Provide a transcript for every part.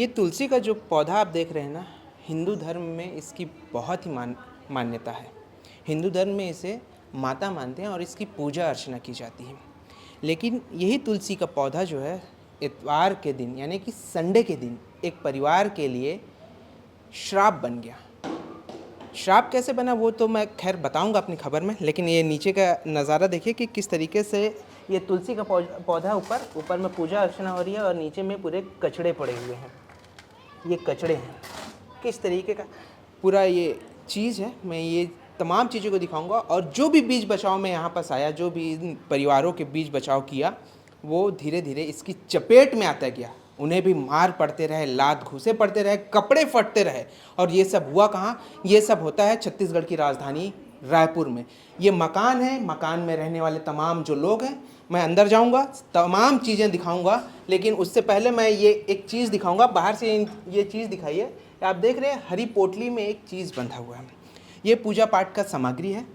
ये तुलसी का जो पौधा आप देख रहे हैं ना, हिंदू धर्म में इसकी बहुत ही मान्यता है। हिंदू धर्म में इसे माता मानते हैं और इसकी पूजा अर्चना की जाती है। लेकिन यही तुलसी का पौधा जो है, इतवार के दिन यानी कि संडे के दिन एक परिवार के लिए श्राप बन गया। श्राप कैसे बना वो तो मैं खैर बताऊंगा अपनी खबर में, लेकिन ये नीचे का नज़ारा देखिए कि किस तरीके से ये तुलसी का पौधा ऊपर में पूजा अर्चना हो रही है और नीचे में पूरे कचड़े पड़े हुए हैं। ये कचड़े हैं, किस तरीके का पूरा ये चीज़ है। मैं ये तमाम चीज़ों को दिखाऊंगा और जो भी बीज बचाव में यहाँ पास आया, जो भी इन परिवारों के बीज बचाव किया, वो धीरे धीरे इसकी चपेट में आता गया। उन्हें भी मार पड़ते रहे, लात घूसे पड़ते रहे, कपड़े फटते रहे। और ये सब हुआ कहाँ? ये सब होता है छत्तीसगढ़ की राजधानी रायपुर में। ये मकान है, मकान में रहने वाले तमाम जो लोग हैं, मैं अंदर जाऊंगा, तमाम चीज़ें दिखाऊंगा। लेकिन उससे पहले मैं ये एक चीज़ दिखाऊंगा। बाहर से ये चीज़ दिखाइए। आप देख रहे हैं हरी पोटली में एक चीज़ बंधा हुआ है। ये पूजा पाठ का सामग्री है।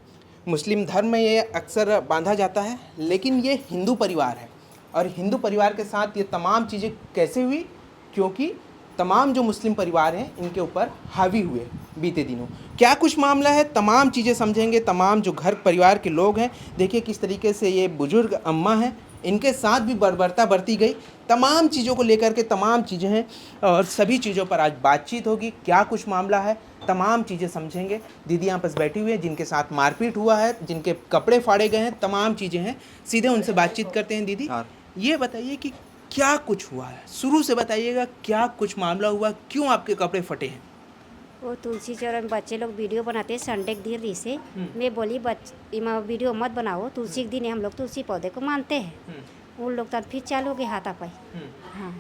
मुस्लिम धर्म में ये अक्सर बांधा जाता है, लेकिन ये हिंदू परिवार है। और हिंदू परिवार के साथ ये तमाम चीज़ें कैसे हुई? क्योंकि तमाम जो मुस्लिम परिवार हैं इनके ऊपर हावी हुए बीते दिनों। क्या कुछ मामला है, तमाम चीज़ें समझेंगे। तमाम जो घर परिवार के लोग हैं, देखिए किस तरीके से ये बुजुर्ग अम्मा हैं, इनके साथ भी बर्बरता बरती गई। तमाम चीज़ों को लेकर के तमाम चीज़ें हैं और सभी चीज़ों पर आज बातचीत होगी। क्या कुछ मामला है, तमाम चीज़ें समझेंगे। दीदी यहाँ पास बैठी हुई है जिनके साथ मारपीट हुआ है, जिनके कपड़े फाड़े गए हैं, तमाम चीज़ें हैं। सीधे उनसे बातचीत करते हैं। दीदी ये बताइए कि क्या कुछ हुआ है, शुरू से बताइएगा। क्या कुछ मामला हुआ, क्यों आपके कपड़े फटे हैं? वो तुलसी चौरा बच्चे लोग वीडियो बनाते हैं संडे के दिन से। मैं बोली वीडियो मत बनाओ, तुलसी के दिन हम लोग तुलसी पौधे को मानते हैं। उन लोग तो फिर चालू हो गए हाथापाई। हाँ,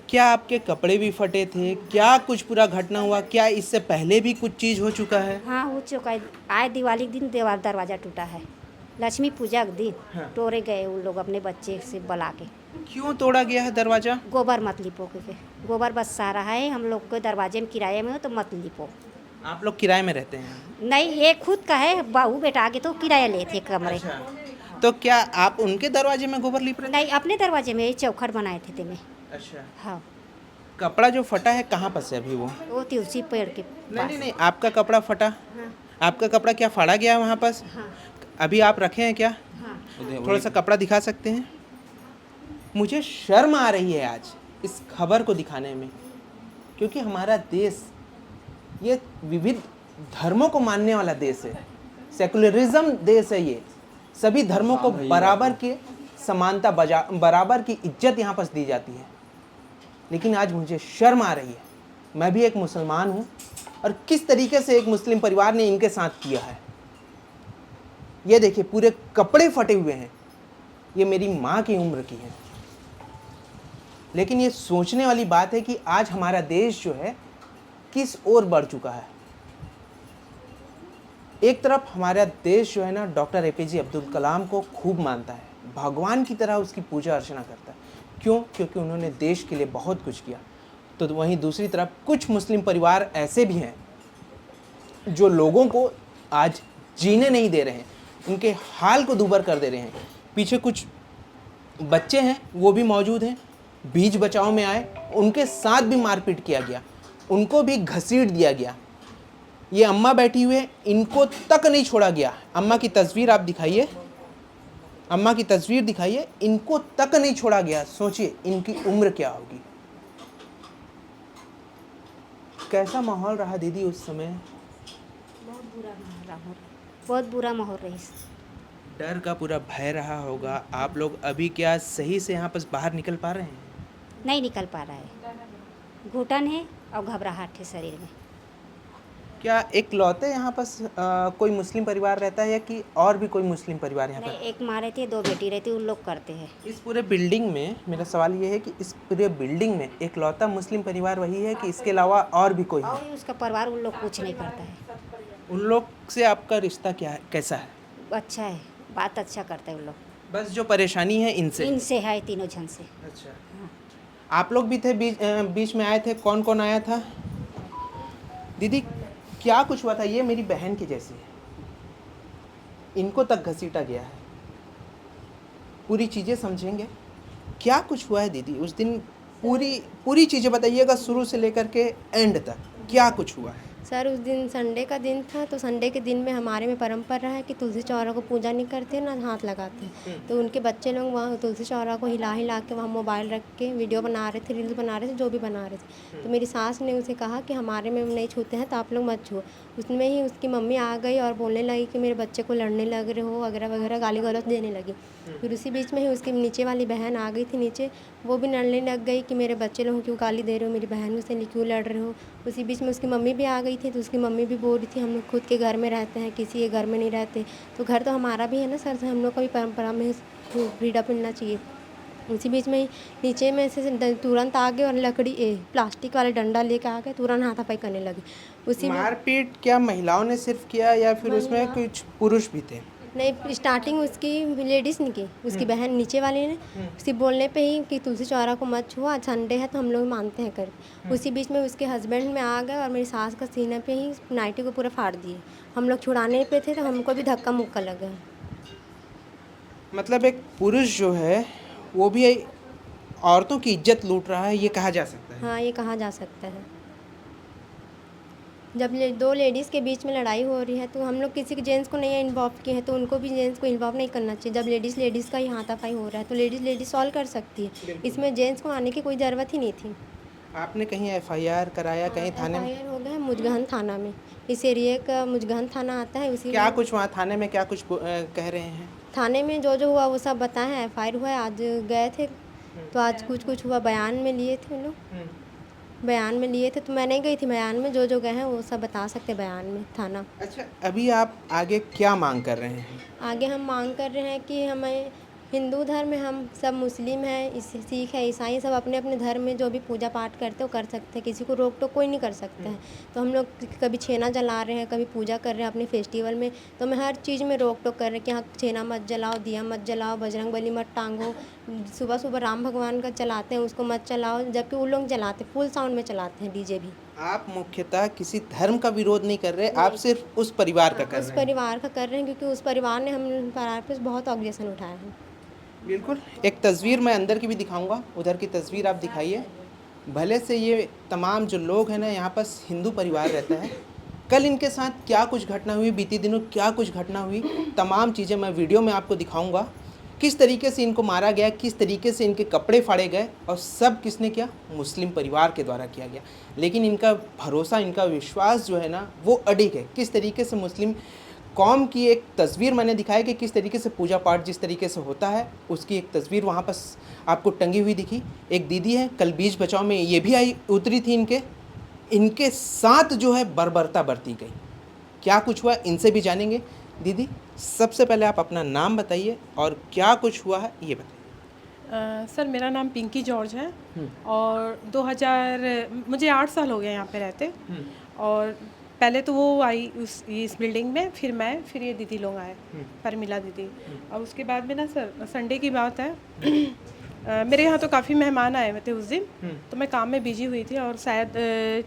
क्या आपके कपड़े भी फटे थे? क्या कुछ पूरा घटना हुआ? क्या इससे पहले भी कुछ चीज़ हो चुका है? हाँ हो चुका है। आए दिवाली के दिन दरवाज़ा टूटा है। लक्ष्मी पूजा के दिन तोड़े गए उन लोग अपने बच्चे से बुला के। क्यों तोड़ा गया है दरवाज़ा? गोबर मत लिपो के गोबर बस आ रहा है। हम लोग को दरवाजे में किराए में हो तो मत लिपो। आप लोग किराए में रहते हैं? नहीं, ये खुद का है। बहू बेटा आगे तो किराया ले थे कमरे। तो क्या आप उनके दरवाजे में गोबर लिप रहे? नहीं, अपने दरवाजे में चौखट बनाए थे मैं। अच्छा। हाँ, कपड़ा जो फटा है कहाँ पर से अभी वो तुलसी पेड़ के पास। नहीं, आपका कपड़ा फटा? हाँ, आपका कपड़ा क्या फाड़ा गया है वहाँ पास? हाँ, अभी आप रखे हैं क्या? हाँ। थोड़ा सा कपड़ा दिखा सकते हैं? मुझे शर्म आ रही है आज इस खबर को दिखाने में, क्योंकि हमारा देश ये विविध धर्मों को मानने वाला देश है। सेकुलरिज्म देश है ये। सभी धर्मों को बराबर की समानता, बराबर की इज्जत यहाँ पर दी जाती है। लेकिन आज मुझे शर्म आ रही है। मैं भी एक मुसलमान हूँ और किस तरीके से एक मुस्लिम परिवार ने इनके साथ किया है। ये देखिए पूरे कपड़े फटे हुए हैं। ये मेरी माँ की उम्र की है। लेकिन ये सोचने वाली बात है कि आज हमारा देश जो है किस ओर बढ़ चुका है। एक तरफ हमारा देश जो है ना, डॉक्टर APJ अब्दुल कलाम को खूब मानता है, भगवान की तरह उसकी पूजा अर्चना करता है। क्यों? क्योंकि उन्होंने देश के लिए बहुत कुछ किया। तो वहीं दूसरी तरफ कुछ मुस्लिम परिवार ऐसे भी हैं जो लोगों को आज जीने नहीं दे रहे हैं, उनके हाल को दूभर कर दे रहे हैं। पीछे कुछ बच्चे हैं, वो भी मौजूद हैं, बीज बचाव में आए, उनके साथ भी मारपीट किया गया, उनको भी घसीट दिया गया। ये अम्मा बैठी हुई है, इनको तक नहीं छोड़ा गया। अम्मा की तस्वीर आप दिखाइए, अम्मा की तस्वीर दिखाइए। इनको तक नहीं छोड़ा गया। सोचिए इनकी उम्र क्या होगी। कैसा माहौल रहा दीदी उस समय? बहुत बुरा माहौल रहा, बहुत बुरा माहौल रही। डर का पूरा भय रहा होगा। आप लोग अभी क्या सही से यहाँ पर बाहर निकल पा रहे हैं? नहीं निकल पा रहा है। घुटन है और घबराहट है शरीर में। क्या एक लौते यहाँ पर कोई मुस्लिम परिवार रहता है या कि और भी कोई मुस्लिम परिवार यहाँ नहीं, पर? एक माँ रहती है, 2 बेटी रहती है, उन लोग करते हैं। इस पूरे बिल्डिंग में मेरा सवाल ये है कि इस पूरे बिल्डिंग में एक लौता मुस्लिम परिवार वही है कि इसके अलावा और भी कोई है? और उसका परिवार उन लोग कुछ नहीं करता है। उन लोग से आपका रिश्ता क्या है, कैसा है? अच्छा है, बात अच्छा करते हैं उन लोग। बस जो परेशानी है इनसे? इनसे है, तीनों जन से। अच्छा। आप लोग भी थे बीच में आए थे? कौन कौन आया था? दीदी क्या कुछ हुआ था? ये मेरी बहन की जैसी है, इनको तक घसीटा गया है। पूरी चीज़ें समझेंगे। क्या कुछ हुआ है दीदी उस दिन? पूरी पूरी चीज़ें बताइएगा शुरू से लेकर के एंड तक क्या कुछ हुआ है। सर उस दिन संडे का दिन था, तो संडे के दिन में हमारे में परंपरा है कि तुलसी चौरा को पूजा नहीं करते ना हाथ लगाते हैं। तो उनके बच्चे लोग वहाँ तुलसी चौरा को हिला हिला के वहाँ मोबाइल रख के वीडियो बना रहे थे, रील्स बना रहे थे, जो भी बना रहे थे। तो मेरी सास ने उसे कहा कि हमारे में नहीं छूते हैं तो आप लोग मत छुओ। उसमें ही उसकी मम्मी आ गई और बोलने लगी कि मेरे बच्चे को लड़ने लग रहे हो वगैरह वगैरह, गाली गलौज देने लगी। फिर उसी बीच में ही उसकी नीचे वाली बहन आ गई थी नीचे, वो भी लड़ने लग गई कि मेरे बच्चे लोग क्यों गाली दे रहे हो, मेरी बहन से क्यों लड़ रहे हो। उसी बीच में उसकी मम्मी भी आ गई थी, तो उसकी मम्मी भी बोल रही थी हम लोग खुद के घर में रहते हैं, किसी के घर में नहीं रहते। तो घर तो हमारा भी है ना सर, हम लोग का भी परंपरा में फ्रीडम मिलना चाहिए। उसी बीच में ही नीचे में से तुरंत आ गए और लकड़ी प्लास्टिक वाले डंडा लेके आ गए, तुरंत हाथापाई करने लगे। उसी में मारपीट क्या महिलाओं ने सिर्फ किया या फिर उसमें कुछ पुरुष भी थे? नहीं, स्टार्टिंग उसकी लेडीज़ ने की, उसकी बहन नीचे वाली ने सिर्फ बोलने पे ही कि तुलसी चौरा को मत छुओ, आज संडे है तो हम लोग मानते हैं कर। उसी बीच में उसके हस्बैंड में आ गए और मेरी सास का सीने पे ही नाइटी को पूरा फाड़ दिए। हम लोग छुड़ाने पे थे तो हमको भी धक्का मुक्का लगा। मतलब एक पुरुष जो है वो भी औरतों की इज्जत लूट रहा है, ये कहा जा सकता है। हाँ, ये कहा जा सकता है। जब दो लेडीज़ के बीच में लड़ाई हो रही है तो हम लोग किसी के जेंट्स को नहीं इन्वॉल्व किए हैं, तो उनको भी जेंट्स को इन्वॉल्व नहीं करना चाहिए। जब लेडीज़ का ही हाथापाई हो रहा है तो लेडीज़ सॉल्व कर सकती है, इसमें जेंट्स को आने की कोई ज़रूरत ही नहीं थी। आपने कहीं एफआईआर कराया, कहीं थाने में? एफआईआर हो गया मुजगहन थाना में, इस एरिया का मुजगहन थाना आता है। उसी क्या कुछ वहाँ थाने में क्या कुछ कह रहे हैं? थाने में जो हुआ वो सब बताएं। एफआईआर हुआ है, आज गए थे तो आज कुछ हुआ, बयान में लिए थे उन लोग, बयान में लिए थे। तो मैं नहीं गई थी बयान में, जो गए हैं वो सब बता सकते बयान में थाना। अच्छा, अभी आप आगे क्या मांग कर रहे हैं? आगे हम मांग कर रहे हैं कि हमें हिंदू धर्म में हम सब मुस्लिम हैं, सिख है, ईसाई, सब अपने अपने धर्म में जो भी पूजा पाठ करते हो कर सकते हैं, किसी को रोक टोक कोई नहीं कर सकता है। तो हम लोग कभी छेना जला रहे हैं, कभी पूजा कर रहे हैं अपने फेस्टिवल में, तो मैं हर चीज़ में रोक टोक कर रहे हैं कि हाँ छेना मत जलाओ, दिया मत जलाओ, बजरंग बली मत टांगो, सुबह सुबह राम भगवान का चलाते हैं उसको मत चलाओ, जबकि वो लोग जलाते फुल साउंड में चलाते हैं डीजे भी। आप मुख्यतः किसी धर्म का विरोध नहीं कर रहे, आप सिर्फ उस परिवार का कर रहे हैं। उस परिवार का कर रहे हैं क्योंकि उस परिवार ने हम परिवार पर बहुत ऑब्जेक्शन उठाया है। बिल्कुल, एक तस्वीर मैं अंदर की भी दिखाऊंगा, उधर की तस्वीर आप दिखाइए। भले से ये तमाम जो लोग हैं ना, यहाँ पर हिंदू परिवार रहता है। कल इनके साथ क्या कुछ घटना हुई, बीती दिनों क्या कुछ घटना हुई, तमाम चीज़ें मैं वीडियो में आपको दिखाऊंगा। किस तरीके से इनको मारा गया, किस तरीके से इनके कपड़े फाड़े गए, और सब किसने किया? मुस्लिम परिवार के द्वारा किया गया। लेकिन इनका भरोसा, इनका विश्वास जो है ना वो अडिग है। किस तरीके से मुस्लिम कौम की एक तस्वीर मैंने दिखाई कि किस तरीके से पूजा पाठ जिस तरीके से होता है, उसकी एक तस्वीर वहाँ पर आपको टंगी हुई दिखी। एक दीदी है, कल बीच बचाव में ये भी आई, उतरी थी, इनके साथ जो है बर्बरता बरती गई। क्या कुछ हुआ इनसे भी जानेंगे। दीदी, सबसे पहले आप अपना नाम बताइए और क्या कुछ हुआ है ये बताइए। सर मेरा नाम पिंकी जॉर्ज है और 2000 मुझे 8 साल हो गए यहाँ पे रहते। और पहले तो वो आई इस बिल्डिंग में, फिर ये दीदी लोग आए, परमिला दीदी। और उसके बाद में ना सर संडे की बात है, मेरे यहाँ तो काफ़ी मेहमान आए हुए थे उस दिन, तो मैं काम में बिजी हुई थी और शायद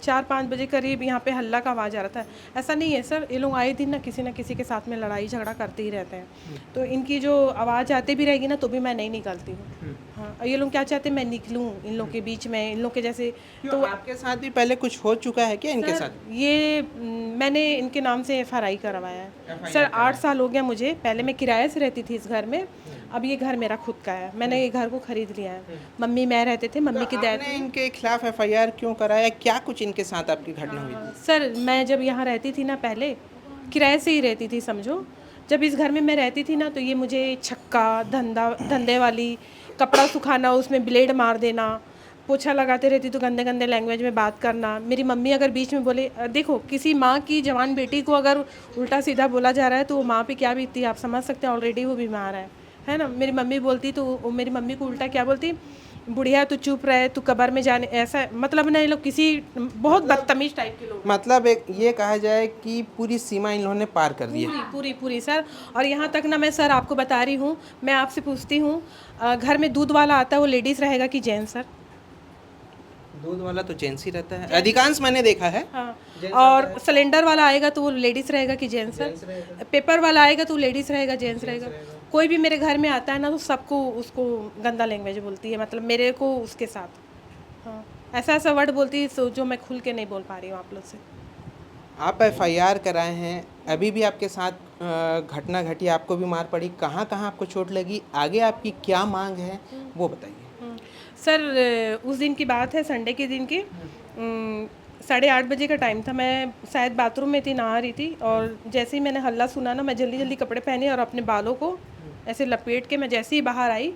4-5 बजे करीब यहाँ पे हल्ला का आवाज़ आ रहा था। ऐसा नहीं है सर, ये लोग आए दिन ना किसी के साथ में लड़ाई झगड़ा करते ही रहते हैं, तो इनकी जो आवाज़ आती भी रहेगी ना तो भी मैं नहीं निकलती हूँ। हाँ, ये लोग क्या चाहते हैं मैं निकलूँ इन लोग के बीच में, इन लोग के जैसे। तो आपके साथ भी पहले कुछ हो चुका है क्या इनके साथ? ये मैंने इनके नाम से FRI करवाया है सर। 8 साल हो गया मुझे। पहले मैं किराए से रहती थी इस घर में, अब ये घर मेरा खुद का है, मैंने ये घर को खरीद लिया है। मम्मी मैं रहते थे, मम्मी की डेथ। आपने इनके खिलाफ FIR क्यों कराया, क्या कुछ इनके साथ आपकी घटना हुई थी? सर मैं जब यहाँ रहती थी ना, पहले किराए से ही रहती थी समझो। जब इस घर में मैं रहती थी ना तो ये मुझे छक्का धंधे वाली, कपड़ा सुखाना उसमें ब्लेड मार देना, पोछा लगाते रहती तो गंदे गंदे लैंग्वेज में बात करना। मेरी मम्मी अगर बीच में बोले, देखो किसी माँ की जवान बेटी को अगर उल्टा सीधा बोला जा रहा है तो वो माँ पे क्या बीतती है आप समझ सकते हैं। ऑलरेडी वो बीमार है ना। मेरी मम्मी बोलती तो मेरी मम्मी को उल्टा क्या बोलती, बुढ़िया तू चुप रहे, तू कब्र में जाने, ऐसा मतलब ना। ये लोग किसी बहुत बदतमीज टाइप के लोग, मतलब एक ये कहा जाए कि पूरी सीमा इन लोगों ने पार कर दी है। पूरी सर। और यहाँ तक ना मैं सर आपको बता रही हूँ, मैं आपसे पूछती हूँ, घर में दूध वाला आता है वो लेडीज़ रहेगा कि जेंट्स सर? दूध वाला तो जेंट्स ही रहता है, अधिकांश मैंने देखा है। हाँ, और सिलेंडर वाला आएगा तो वो लेडीज़ रहेगा कि जेंट्स सर? पेपर वाला आएगा तो लेडीज़ रहेगा जेंट्स रहेगा? कोई भी मेरे घर में आता है ना तो सबको उसको गंदा लैंग्वेज बोलती है, मतलब मेरे को उसके साथ। हाँ, ऐसा ऐसा वर्ड बोलती है जो मैं खुल के नहीं बोल पा रही हूँ आप लोग से। आप एफआईआर कराए हैं, अभी भी आपके साथ घटना घटी, आपको भी मार पड़ी, कहाँ कहाँ आपको चोट लगी, आगे आपकी क्या मांग है वो बताइए। सर उस दिन की बात है, संडे के दिन की 8:30 बजे का टाइम था। मैं शायद बाथरूम में थी, नहा रही थी, और जैसे ही मैंने हल्ला सुना ना, मैं जल्दी जल्दी कपड़े पहने और अपने बालों को ऐसे लपेट के मैं जैसे ही बाहर आई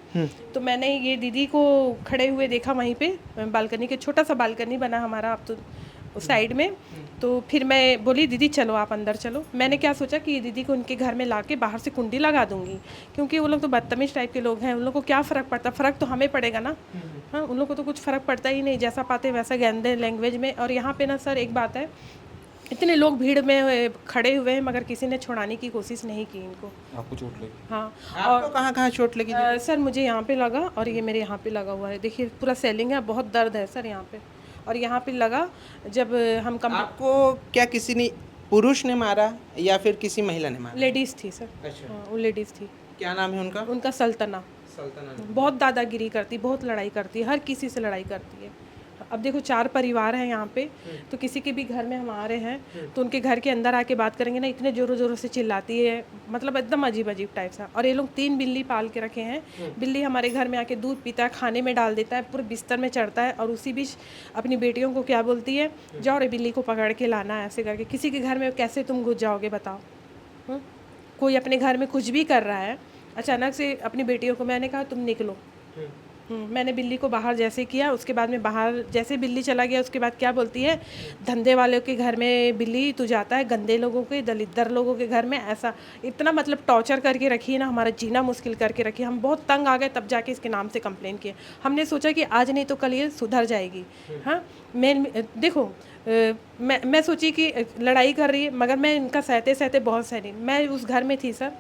तो मैंने ये दीदी को खड़े हुए देखा वहीं पे बालकनी के, छोटा सा बालकनी बना हमारा अब तो साइड में। तो फिर मैं बोली दीदी चलो आप अंदर चलो। मैंने क्या सोचा कि ये दीदी को उनके घर में ला के बाहर से कुंडी लगा दूंगी, क्योंकि वो लोग तो बदतमीज टाइप के लोग हैं, उन लोग को क्या फ़र्क पड़ता, फ़र्क तो हमें पड़ेगा ना। हाँ, उन लोग को तो कुछ फ़र्क पड़ता ही नहीं, जैसा पाते वैसा गंदे लैंग्वेज में। और यहाँ पे ना सर एक बात है, इतने लोग भीड़ में खड़े हुए हैं मगर किसी ने छुड़ाने की कोशिश नहीं की इनको। आपको चोट लगी? हाँ, आपको कहाँ कहाँ चोट लगी? सर मुझे यहाँ पे लगा और ये मेरे यहाँ पे लगा हुआ है, देखिए पूरा सेलिंग है, बहुत दर्द है सर यहाँ पे, और यहाँ पे लगा जब हम कम। आपको क्या किसी ने, पुरुष ने मारा या फिर किसी महिला ने मारा? लेडीज़ थी सर। अच्छा। हाँ, वो लेडीज़ थी। क्या नाम है उनका? उनका सल्तना। सल्तना। बहुत दादागिरी करती, बहुत लड़ाई करती है, हर किसी से लड़ाई करती है। अब देखो 4 परिवार हैं यहाँ पे, तो किसी के भी घर में हम आ रहे हैं तो उनके घर के अंदर आके बात करेंगे ना, इतने ज़ोरों ज़ोरों से चिल्लाती है, मतलब एकदम अजीब अजीब टाइप सा। और ये लोग 3 बिल्ली पाल के रखे हैं। बिल्ली हमारे घर में आके दूध पीता है, खाने में डाल देता है, पूरे बिस्तर में चढ़ता है, और उसी बीच अपनी बेटियों को क्या बोलती है, जाओ रे बिल्ली को पकड़ के लाना है, ऐसे करके। किसी के घर में कैसे तुम घुस जाओगे बताओ? कोई अपने घर में कुछ भी कर रहा है, अचानक से अपनी बेटियों को मैंने कहा तुम निकलो। मैंने बिल्ली को बाहर जैसे किया, उसके बाद में बाहर जैसे बिल्ली चला गया, उसके बाद क्या बोलती है, धंधे वालों के घर में बिल्ली तू जाता है, गंदे लोगों के, दलिद्दर लोगों के घर में, ऐसा इतना मतलब टॉर्चर करके रखी है ना, हमारा जीना मुश्किल करके रखी है। हम बहुत तंग आ गए, तब जाके इसके नाम से कंप्लेन किए। हमने सोचा कि आज नहीं तो कल ये सुधर जाएगी। हाँ, देखो मैं सोची कि लड़ाई कर रही है, मगर मैं इनका सहते सहते बहुत सहरी। मैं उस घर में थी सर,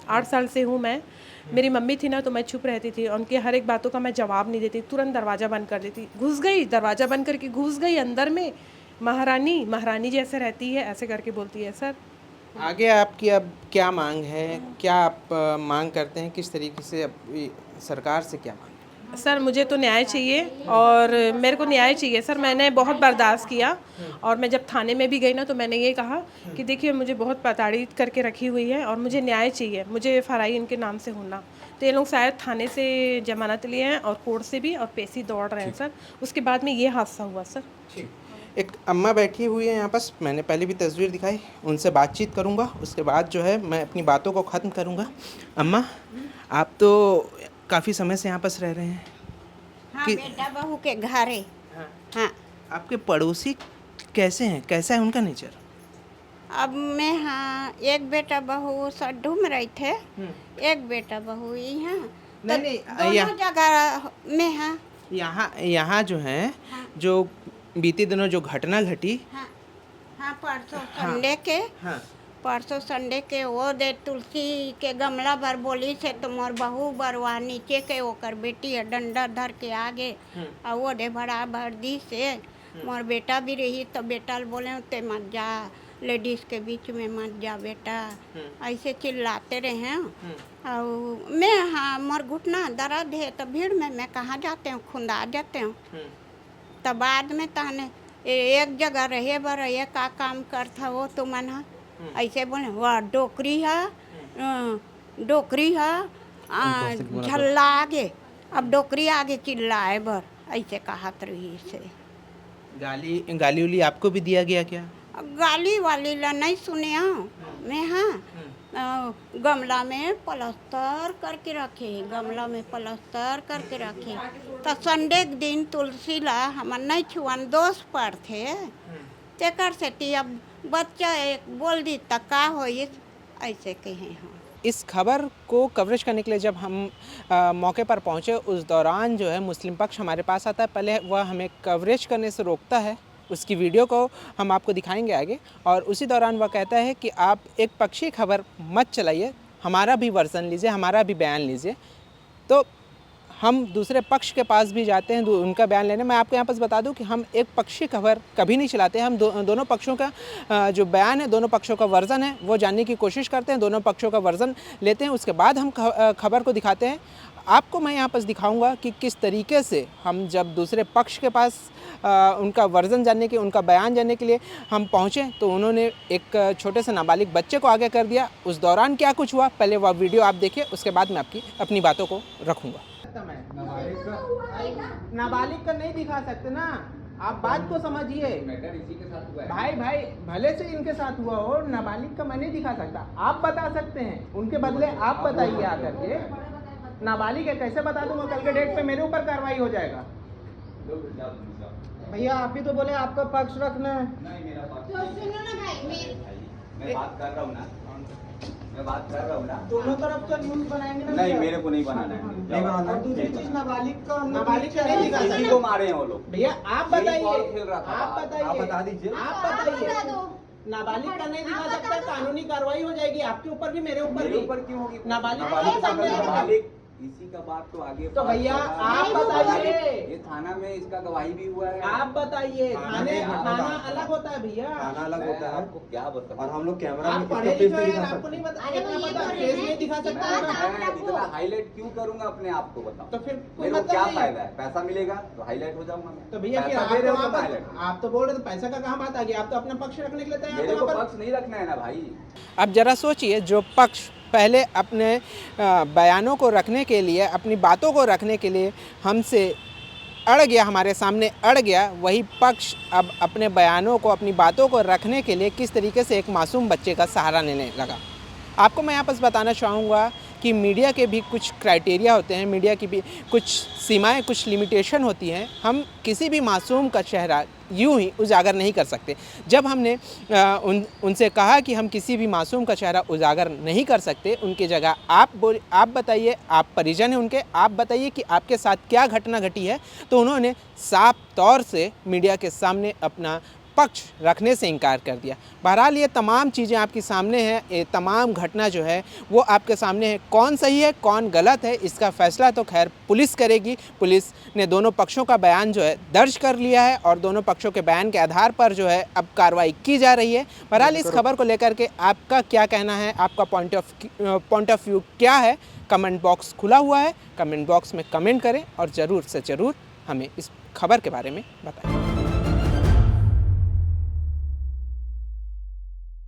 8 साल से हूँ मैं। मेरी मम्मी थी ना तो मैं चुप रहती थी, उनके हर एक बातों का मैं जवाब नहीं देती, तुरंत दरवाज़ा बंद कर देती। घुस गई, दरवाज़ा बंद करके घुस गई अंदर में, महारानी जैसे रहती है, ऐसे करके बोलती है। सर आगे आपकी अब क्या मांग है, क्या आप मांग करते हैं, किस तरीके से अब सरकार से क्या मांग? सर मुझे तो न्याय चाहिए, और मेरे को न्याय चाहिए सर। मैंने बहुत बर्दाश्त किया, और मैं जब थाने में भी गई ना तो मैंने ये कहा कि देखिए मुझे बहुत प्रताड़ित करके रखी हुई है और मुझे न्याय चाहिए, मुझे FRI इनके नाम से होना। तो ये लोग शायद थाने से जमानत लिए हैं और कोर्ट से भी, और पेशी दौड़ रहे हैं सर। उसके बाद में ये हादसा हुआ सर। एक अम्मा बैठी हुई है यहाँ पास, मैंने पहले भी तस्वीर दिखाई, उनसे बातचीत करूँगा, उसके बाद जो है मैं अपनी बातों को ख़त्म करूँगा। अम्मा, आप तो काफ़ी समय से यहाँ पास रह रहे हैं। हाँ, बेटा बहू के घर है। हाँ, आपके पड़ोसी कैसे हैं, कैसा है उनका नेचर? अब मैं, हाँ, एक बेटा बहू सड्डू में रहे थे, एक बेटा बहू यहाँ, नहीं, दोनों जगह में। हाँ, यहाँ जो है, जो बीते दिनों जो घटना घटी, हाँ, हाँ, परसों संडे के वो दे तुलसी के गमला भर बोली से तुम्हार बहू बरवा नीचे के ओकर बेटी है डंडा धर के आगे, और वो दे भरा भर दी से मोर बेटा भी रही, तो बेटा बोले ते मत जा, लेडीज के बीच में मत जा बेटा, ऐसे चिल्लाते रहे। और मैं, हाँ, मोर घुटना दर्द है, तो भीड़ में मैं कहाँ जाते हूँ, खुंदा जाते हूँ। तो बाद में ताने एक जगह रहे बर ये का काम करता वो तुमन हा, ऐसे बोले वाह डोकरी है झल्ला आगे, अब डोकरी आगे चिल्लाए बर, ऐसे कहत रही से। गाली उली आपको भी दिया गया क्या? गाली वाली ला नहीं सुने मैं। हाँ, गमला में प्लास्टर करके रखे, गमला में प्लास्टर करके रखे। तो संडे के दिन तुलसी ला हमार नहीं छुअन दोस्त पर थे, तेकर से अब बच्चा एक बोल दी तो का हो, ऐसे कहे। हाँ, इस खबर को कवरेज करने के लिए जब हम मौके पर पहुंचे, उस दौरान जो है मुस्लिम पक्ष हमारे पास आता है, पहले वह हमें कवरेज करने से रोकता है। उसकी वीडियो को हम आपको दिखाएंगे आगे, और उसी दौरान वह कहता है कि आप एक पक्षी खबर मत चलाइए, हमारा भी वर्जन लीजिए, हमारा भी बयान लीजिए। तो हम दूसरे पक्ष के पास भी जाते हैं उनका बयान लेने। मैं आपको यहाँ पर बता दूं कि हम एक पक्षी खबर कभी नहीं चलाते। हम दोनों पक्षों का जो बयान है, दोनों पक्षों का वर्जन है, वो जानने की कोशिश करते हैं, दोनों पक्षों का वर्जन लेते हैं, उसके बाद हम खबर को दिखाते हैं। आपको मैं यहाँ पर दिखाऊंगा कि किस तरीके से हम जब दूसरे पक्ष के पास उनका वर्जन जानने के, उनका बयान जानने के लिए हम पहुँचे तो उन्होंने एक छोटे से नाबालिग बच्चे को आगे कर दिया। उस दौरान क्या कुछ हुआ, पहले वह वीडियो आप देखिए, उसके बाद मैं अपनी बातों को रखूँगा। नाबालिग का नहीं दिखा सकते ना, आप बात को समझिए। इसी के साथ हुआ है। भाई भले से इनके साथ हुआ हो, नाबालिग का मैं नहीं दिखा सकता। आप बता सकते हैं, उनके बदले आप बताइए आकर के। नाबालिग है कैसे बता दूंगा? कल के डेट पे मेरे ऊपर कार्रवाई हो जाएगा। भैया आप ही तो बोले आपका पक्ष रखना है। नहीं, मेरा पक्ष मैं बात कर रहा हूँ ना, दोनों तरफ का न्यूज बनाएंगे ना। नहीं, मेरे को नहीं बनाना है। नहीं बनाना। और दूसरी चीज नाबालिग का नहीं दिखा किसी सकते। को मारे हैं वो लोग। भैया आप खेल बताइए, रहा था। आप बताइए, आप बता दीजिए। आप बताइए। नाबालिग का नहीं दिखा सकता, कानूनी कार्रवाई हो जाएगी आपके ऊपर भी, मेरे ऊपर भी। ऊपर क्यों होगी? नाबालिग इसी का बात तो आगे तो भैया आप बताइए। ये थाना में इसका गवाही भी हुआ है। आप बताइए। थाना अलग होता है भैया, थाना अलग होता है। आपको क्या बताऊं? और हम लोग कैमरा आप में पढ़े किसका फेस लिखे नहीं हैं, दिखा आपको नहीं सकते। पता, फेस नहीं दिखा सकता है। मैं इतना हाईलाइट क्यों करूंगा अपने आप को, बताओ। तो फिर कोई मेरे को मतलब क्या नहीं है। फायदा है? पैसा मिलेगा तो हाईलाइट हो जाऊंगा मैं। तो भैया फिर पैसा दे रहे हो तो highlight हो। आप तो बोल रहे थे पैसा का कहाँ बात आ गई? आप तो अपना पक्ष रखने के लिए तैयार मेरे थे को वहाँ पर। पक्ष नहीं रखना है ना भाई। अब जरा सोचिए, जो पक्ष पहले अपने बयानों को रखने के लिए, अपनी बातों को रखने के लिए हमसे अड़ गया, हमारे सामने अड़ गया, वही पक्ष अब अपने बयानों को, अपनी बातों को रखने के लिए किस तरीके से एक मासूम बच्चे का सहारा लेने लगा। आपको मैं यहाँ पर बताना चाहूँगा कि मीडिया के भी कुछ क्राइटेरिया होते हैं, मीडिया की भी कुछ सीमाएं, कुछ लिमिटेशन होती हैं। हम किसी भी मासूम का चेहरा यूं ही उजागर नहीं कर सकते। जब हमने उनसे कहा कि हम किसी भी मासूम का चेहरा उजागर नहीं कर सकते, उनकी जगह आप बताइए, आप परिजन हैं उनके, आप बताइए कि आपके साथ क्या घटना घटी है, तो उन्होंने साफ तौर से मीडिया के सामने अपना पक्ष रखने से इनकार कर दिया। बहरहाल ये तमाम चीज़ें आपके सामने हैं, ये तमाम घटना जो है वो आपके सामने है। कौन सही है, कौन गलत है, इसका फैसला तो खैर पुलिस करेगी। पुलिस ने दोनों पक्षों का बयान जो है दर्ज कर लिया है और दोनों पक्षों के बयान के आधार पर जो है अब कार्रवाई की जा रही है। बहरहाल इस खबर को लेकर के आपका क्या कहना है, आपका पॉइंट ऑफ व्यू क्या है, कमेंट बॉक्स खुला हुआ है। कमेंट बॉक्स में कमेंट करें और ज़रूर से ज़रूर हमें इस खबर के बारे में बताएं।